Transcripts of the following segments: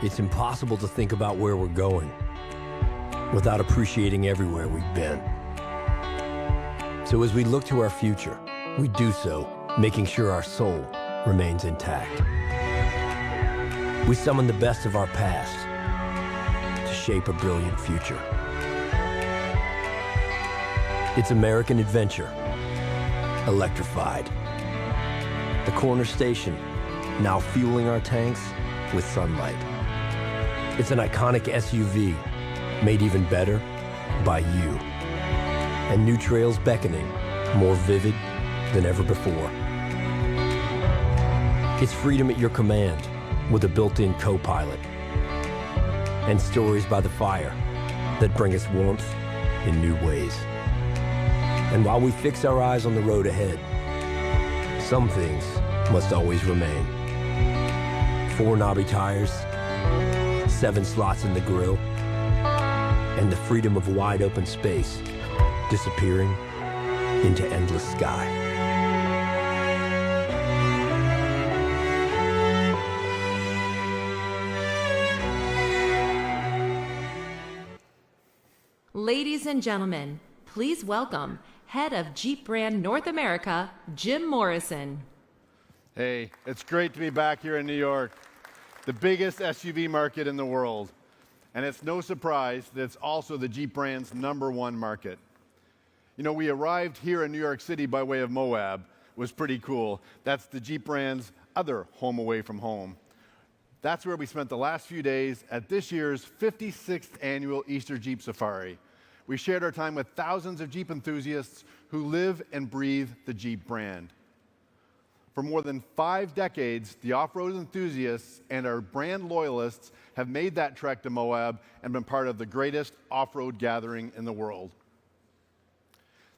It's impossible to think about where we're going without appreciating everywhere we've been. So as we look to our future, we do so making sure our soul remains intact. We summon the best of our past to shape a brilliant future. It's American adventure, Electrified. The corner station, now fueling our tanks with sunlight. It's an iconic SUV, made even better by you. And new trails beckoning, more vivid than ever before. It's freedom at your command with a built-in co-pilot. And stories by the fire that bring us warmth in new ways. And while we fix our eyes on the road ahead, some things must always remain. 4 knobby tires, 7 slots in the grille, and the freedom of wide open space disappearing into endless sky. Ladies and gentlemen, please welcome Head of Jeep Brand North America, Jim Morrison. Hey, it's great to be back here in New York, the biggest SUV market in the world. And it's no surprise that it's also the Jeep brand's #1 market. You know, we arrived here in New York City by way of Moab. It was pretty cool. That's the Jeep brand's other home away from home. That's where we spent the last few days at this year's 56th annual Easter Jeep Safari. We shared our time with thousands of Jeep enthusiasts who live and breathe the Jeep brand. For more than 5 decades, the off-road enthusiasts and our brand loyalists have made that trek to Moab and been part of the greatest off-road gathering in the world.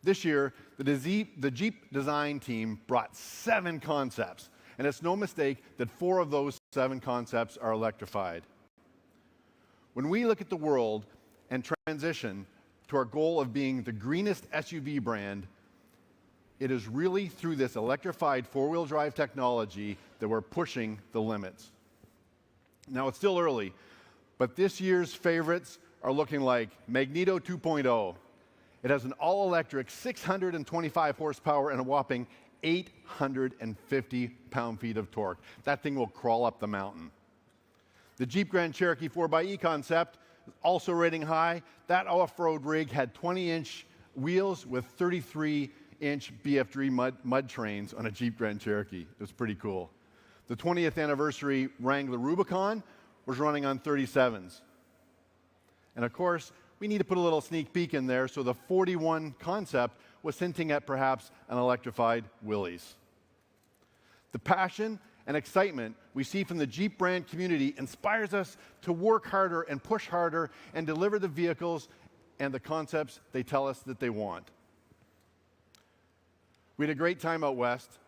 This year, the Jeep design team brought 7 concepts, and it's no mistake that 4 of those 7 concepts are electrified. When we look at the world and transition to our goal of being the greenest SUV brand, it is really through this electrified 4-wheel drive technology that we're pushing the limits. Now, it's still early, but this year's favorites are looking like Magneto 2.0. It has an all-electric 625 horsepower and a whopping 850 pound-feet of torque. That thing will crawl up the mountain. The Jeep Grand Cherokee 4xe concept, also rating high. That off-road rig had 20-inch wheels with 33-inch BF3 mud trains on a Jeep Grand Cherokee. It was pretty cool. The 20th anniversary Wrangler Rubicon was running on 37s. And of course, we need to put a little sneak peek in there, so the 41 concept was hinting at perhaps an electrified Willys. The passion and excitement we see from the Jeep brand community inspires us to work harder and push harder and deliver the vehicles and the concepts they tell us that they want. We had a great time out west,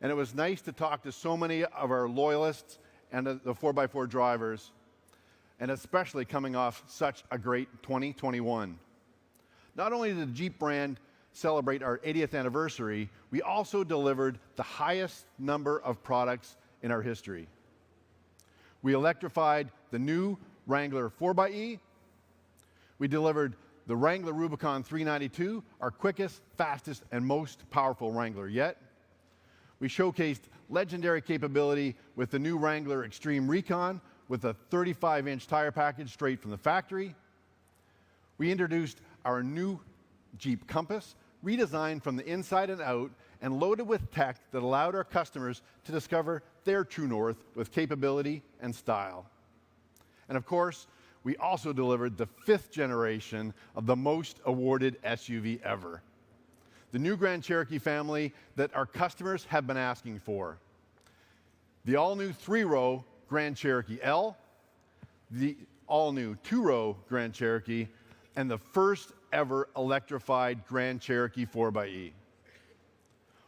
and it was nice to talk to so many of our loyalists and the 4x4 drivers, and especially coming off such a great 2021. Not only did the Jeep brand celebrate our 80th anniversary, we also delivered the highest number of products in our history. We electrified the new Wrangler 4xe. We delivered the Wrangler Rubicon 392, our quickest, fastest, and most powerful Wrangler yet. We showcased legendary capability with the new Wrangler Extreme Recon with a 35-inch tire package straight from the factory. We introduced our new Jeep Compass, redesigned from the inside and out and loaded with tech that allowed our customers to discover their true north with capability and style. And of course, we also delivered the 5th generation of the most awarded SUV ever, the new Grand Cherokee family that our customers have been asking for. The all-new 3-row Grand Cherokee L, the all-new 2-row Grand Cherokee, and the first ever electrified Grand Cherokee 4xe.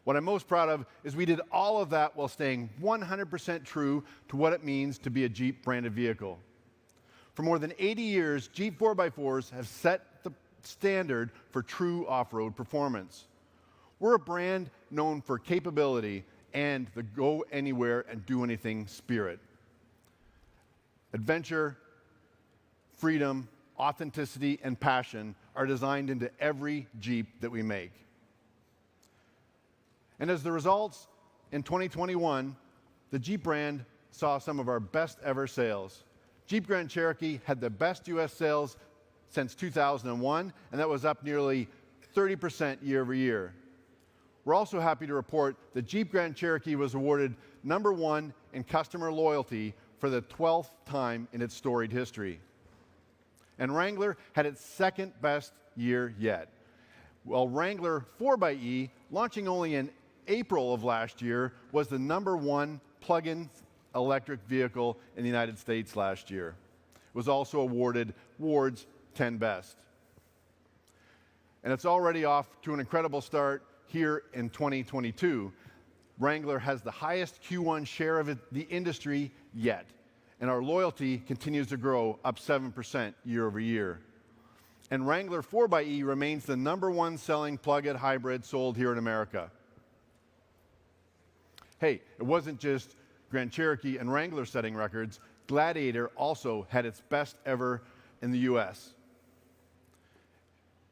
What I'm most proud of is we did all of that while staying 100% true to what it means to be a Jeep branded vehicle. For more than 80 years, Jeep 4x4s have set the standard for true off-road performance. We're a brand known for capability and the go anywhere and do anything spirit. Adventure, freedom, authenticity, and passion are designed into every Jeep that we make. And as the results in 2021, the Jeep brand saw some of our best ever sales. Jeep Grand Cherokee had the best US sales since 2001, and that was up nearly 30% year over year. We're also happy to report that Jeep Grand Cherokee was awarded #1 in customer loyalty for the 12th time in its storied history. And Wrangler had its second best year yet. While Wrangler 4xe, launching only in April of last year, was the #1 plug-in electric vehicle in the United States last year. It was also awarded Ward's 10 Best. And it's already off to an incredible start here in 2022. Wrangler has the highest Q1 share of the industry yet, and our loyalty continues to grow, up 7% year over year. And Wrangler 4xe remains the #1 selling plug-in hybrid sold here in America. Hey, it wasn't just Grand Cherokee and Wrangler setting records. Gladiator also had its best ever in the US.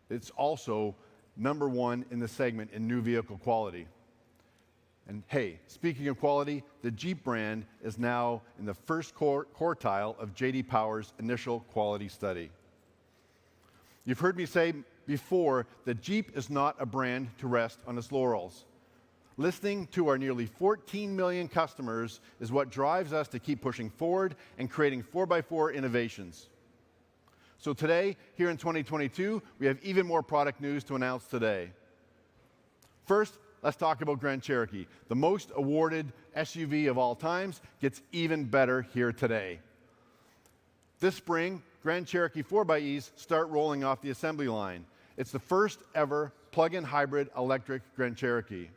It's also #1 in the segment in new vehicle quality. And hey, speaking of quality, the Jeep brand is now in the first quartile of J.D. Power's initial quality study. You've heard me say before that Jeep is not a brand to rest on its laurels. Listening to our nearly 14 million customers is what drives us to keep pushing forward and creating 4x4 innovations. So today, here in 2022, we have even more product news to announce today. First, let's talk about Grand Cherokee. The most awarded SUV of all times gets even better here today. This spring, Grand Cherokee 4xEs start rolling off the assembly line. It's the first ever plug-in hybrid electric Grand Cherokee.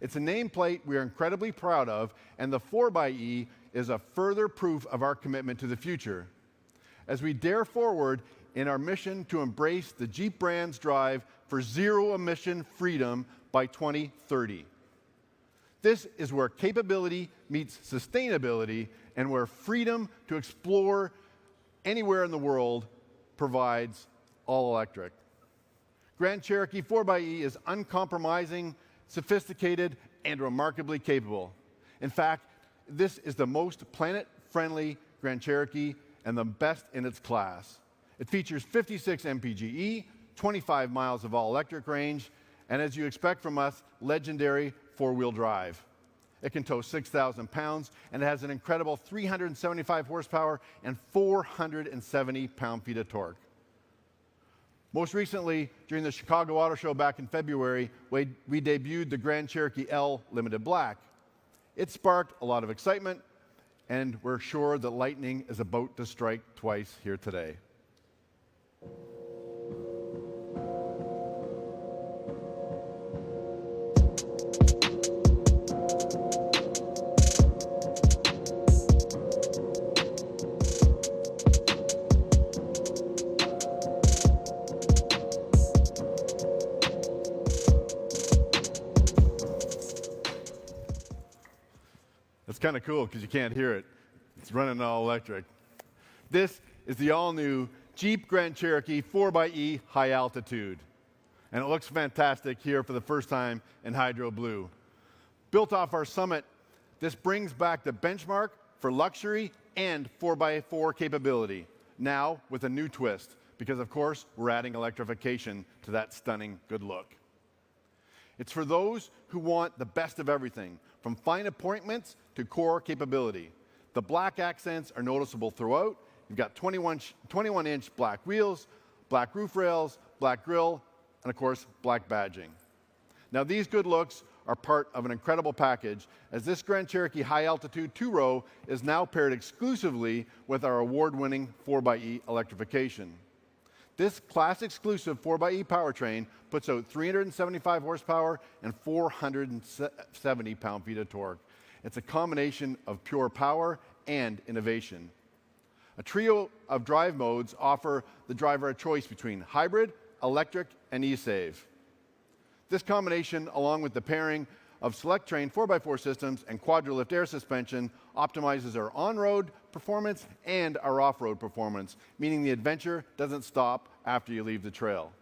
It's a nameplate we are incredibly proud of, and the 4xE is a further proof of our commitment to the future. As we dare forward in our mission to embrace the Jeep brand's drive for zero-emission freedom by 2030. This is where capability meets sustainability and where freedom to explore anywhere in the world provides all electric. Grand Cherokee 4xE is uncompromising, sophisticated, and remarkably capable. In fact, this is the most planet-friendly Grand Cherokee and the best in its class. It features 56 mpge, 25 miles of all-electric range, and as you expect from us, legendary four-wheel drive. It can tow 6,000 pounds, and it has an incredible 375 horsepower and 470 pound-feet of torque. Most recently, during the Chicago Auto Show back in February, we debuted the Grand Cherokee L Limited Black. It sparked a lot of excitement, and we're sure that lightning is about to strike twice here today. It's kind of cool because you can't hear it. It's running all electric. This is the all-new Jeep Grand Cherokee 4xE High Altitude. And it looks fantastic here for the first time in Hydro Blue. Built off our Summit, this brings back the benchmark for luxury and 4x4 capability, now with a new twist, because of course we're adding electrification to that stunning good look. It's for those who want the best of everything, from fine appointments to core capability. The black accents are noticeable throughout. You've got 21-inch black wheels, black roof rails, black grille, and of course, black badging. Now these good looks are part of an incredible package, as this Grand Cherokee High Altitude 2-row is now paired exclusively with our award-winning 4xE electrification. This class-exclusive 4xE powertrain puts out 375 horsepower and 470 pound-feet of torque. It's a combination of pure power and innovation. A trio of drive modes offer the driver a choice between hybrid, electric, and e-save. This combination, along with the pairing of select-train 4x4 systems and quadra-lift air suspension optimizes our on-road performance and our off-road performance, meaning the adventure doesn't stop after you leave the trail.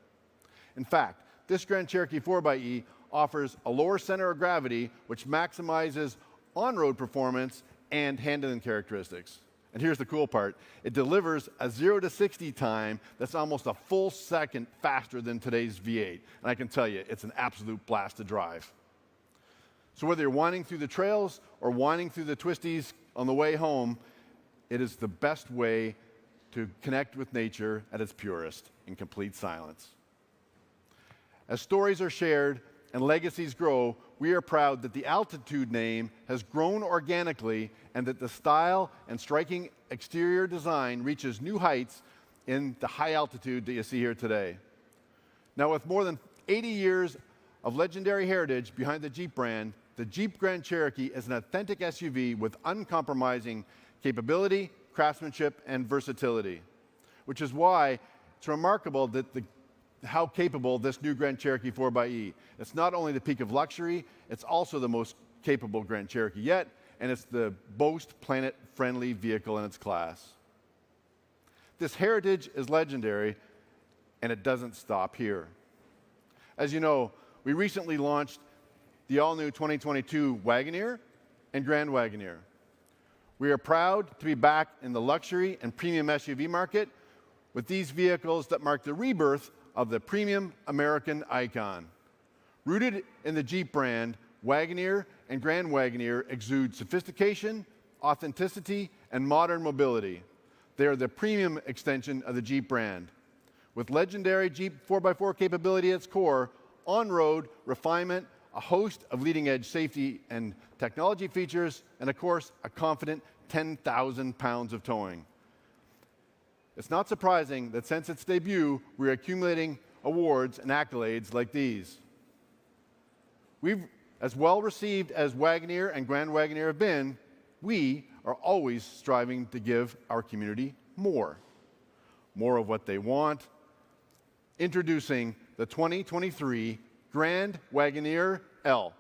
In fact, this Grand Cherokee 4xe offers a lower center of gravity, which maximizes on-road performance and handling characteristics. And here's the cool part. It delivers a 0 to 60 time that's almost a full second faster than today's V8. And I can tell you, it's an absolute blast to drive. So whether you're winding through the trails or winding through the twisties on the way home, it is the best way to connect with nature at its purest in complete silence. As stories are shared and legacies grow, we are proud that the Altitude name has grown organically and that the style and striking exterior design reaches new heights in the high altitude that you see here today. Now, with more than 80 years of legendary heritage behind the Jeep brand, the Jeep Grand Cherokee is an authentic SUV with uncompromising capability, craftsmanship, and versatility, which is why it's remarkable that how capable this new Grand Cherokee 4xe. It's not only the peak of luxury, it's also the most capable Grand Cherokee yet, and it's the most planet-friendly vehicle in its class. This heritage is legendary, and it doesn't stop here. As you know, we recently launched the all-new 2022 Wagoneer and Grand Wagoneer. We are proud to be back in the luxury and premium SUV market with these vehicles that mark the rebirth of the premium American icon. Rooted in the Jeep brand, Wagoneer and Grand Wagoneer exude sophistication, authenticity, and modern mobility. They are the premium extension of the Jeep brand. With legendary Jeep 4x4 capability at its core, on-road refinement, a host of leading-edge safety and technology features, and of course, a confident 10,000 pounds of towing. It's not surprising that since its debut, we're accumulating awards and accolades like these. We've, as well received as Wagoneer and Grand Wagoneer have been, we are always striving to give our community more of what they want. Introducing the 2023 Grand Wagoneer L.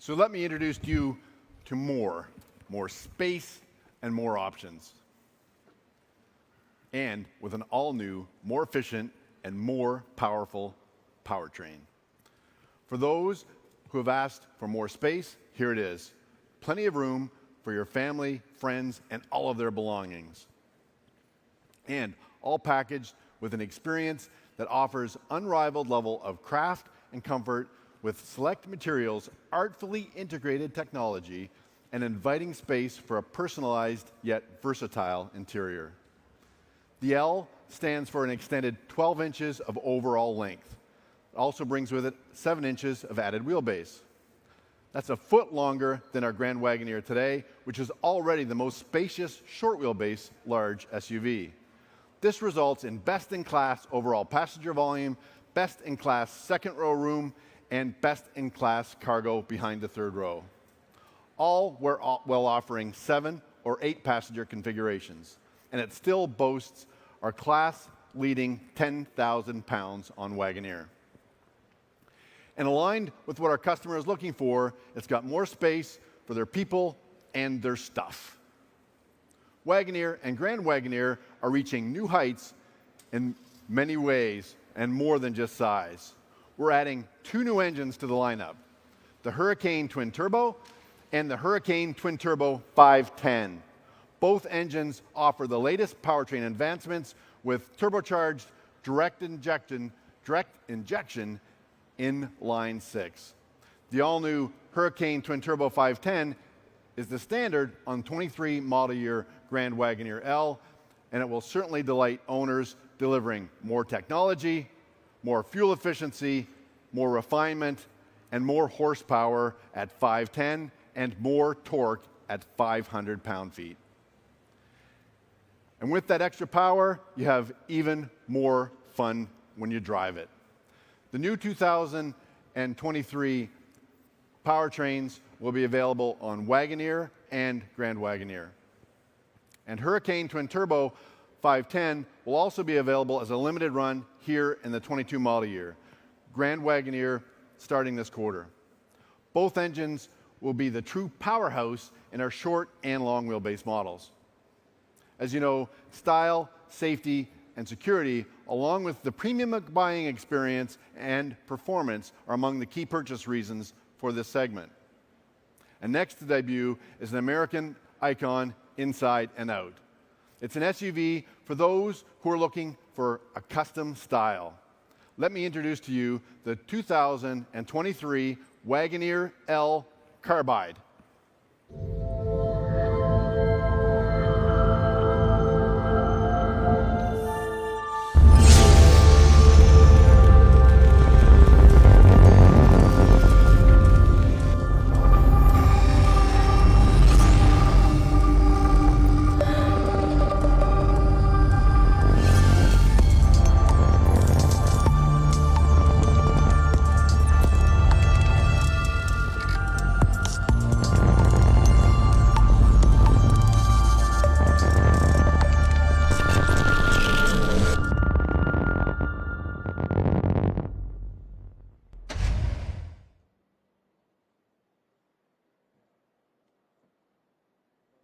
So let me introduce you to more space and more options. And with an all-new, more efficient, and more powerful powertrain. For those who have asked for more space, here it is. Plenty of room for your family, friends, and all of their belongings. And all packaged with an experience that offers unrivaled level of craft and comfort with select materials, artfully integrated technology, and inviting space for a personalized yet versatile interior. The L stands for an extended 12 inches of overall length. It also brings with it 7 inches of added wheelbase. That's a foot longer than our Grand Wagoneer today, which is already the most spacious short wheelbase large SUV. This results in best-in-class overall passenger volume, best-in-class second row room, and best-in-class cargo behind the third row. All while offering 7 or 8 passenger configurations. And it still boasts our class-leading 10,000 pounds on Wagoneer. And aligned with what our customer is looking for, it's got more space for their people and their stuff. Wagoneer and Grand Wagoneer are reaching new heights in many ways and more than just size. We're adding 2 new engines to the lineup, the Hurricane Twin Turbo and the Hurricane Twin Turbo 510. Both engines offer the latest powertrain advancements with turbocharged direct injection inline 6. The all-new Hurricane Twin Turbo 510 is the standard on 23 model year Grand Wagoneer L, and it will certainly delight owners, delivering more technology, more fuel efficiency, more refinement, and more horsepower at 510 and more torque at 500 pound-feet. And with that extra power, you have even more fun when you drive it. The new 2023 powertrains will be available on Wagoneer and Grand Wagoneer. And Hurricane Twin Turbo 510 will also be available as a limited run here in the 22 model year. Grand Wagoneer starting this quarter. Both engines will be the true powerhouse in our short and long wheelbase models. As you know, style, safety, and security, along with the premium buying experience and performance, are among the key purchase reasons for this segment. And next to debut is an American icon inside and out. It's an SUV for those who are looking for a custom style. Let me introduce to you the 2023 Wagoneer L Carbide.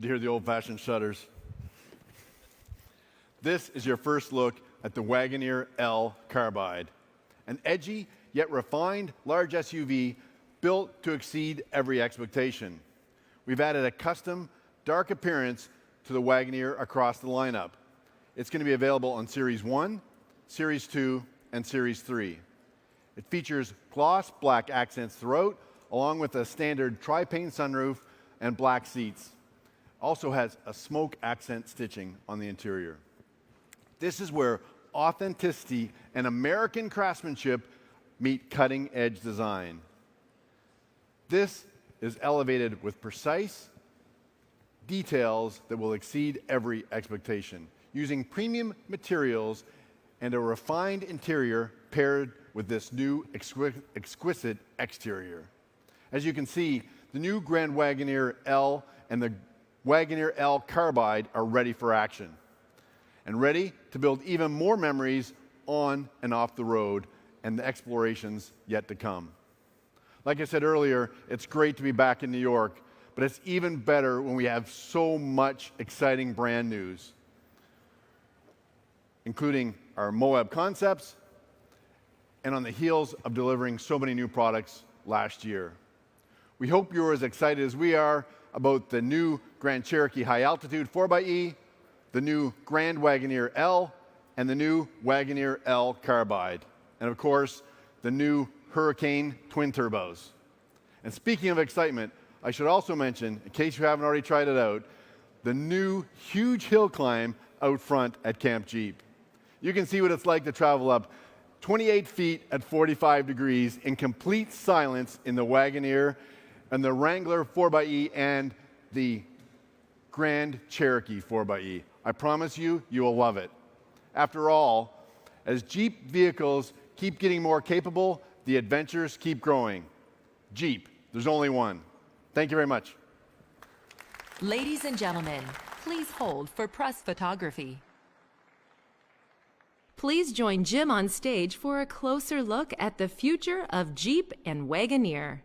To hear the old-fashioned shudders. This is your first look at the Wagoneer L Carbide, an edgy yet refined large SUV built to exceed every expectation. We've added a custom dark appearance to the Wagoneer across the lineup. It's going to be available on Series 1, Series 2, and Series 3. It features gloss black accents throughout, along with a standard tri-pane sunroof and black seats. Also has a smoke accent stitching on the interior. This is where authenticity and American craftsmanship meet cutting-edge design. This is elevated with precise details that will exceed every expectation, using premium materials and a refined interior paired with this new exquisite exterior. As you can see, the new Grand Wagoneer L and the Wagoneer L Carbide are ready for action and ready to build even more memories on and off the road and the explorations yet to come. Like I said earlier, it's great to be back in New York, but it's even better when we have so much exciting brand news, including our Moab concepts and on the heels of delivering so many new products last year. We hope you're as excited as we are about the new Grand Cherokee High Altitude 4xe, the new Grand Wagoneer L, and the new Wagoneer L Carbide. And of course, the new Hurricane Twin Turbos. And speaking of excitement, I should also mention, in case you haven't already tried it out, the new huge hill climb out front at Camp Jeep. You can see what it's like to travel up 28 feet at 45 degrees in complete silence in the Wagoneer and the Wrangler 4xe and the Grand Cherokee 4xe. I promise you, you will love it. After all, as Jeep vehicles keep getting more capable, the adventures keep growing. Jeep, there's only one. Thank you very much. Ladies and gentlemen, please hold for press photography. Please join Jim on stage for a closer look at the future of Jeep and Wagoneer.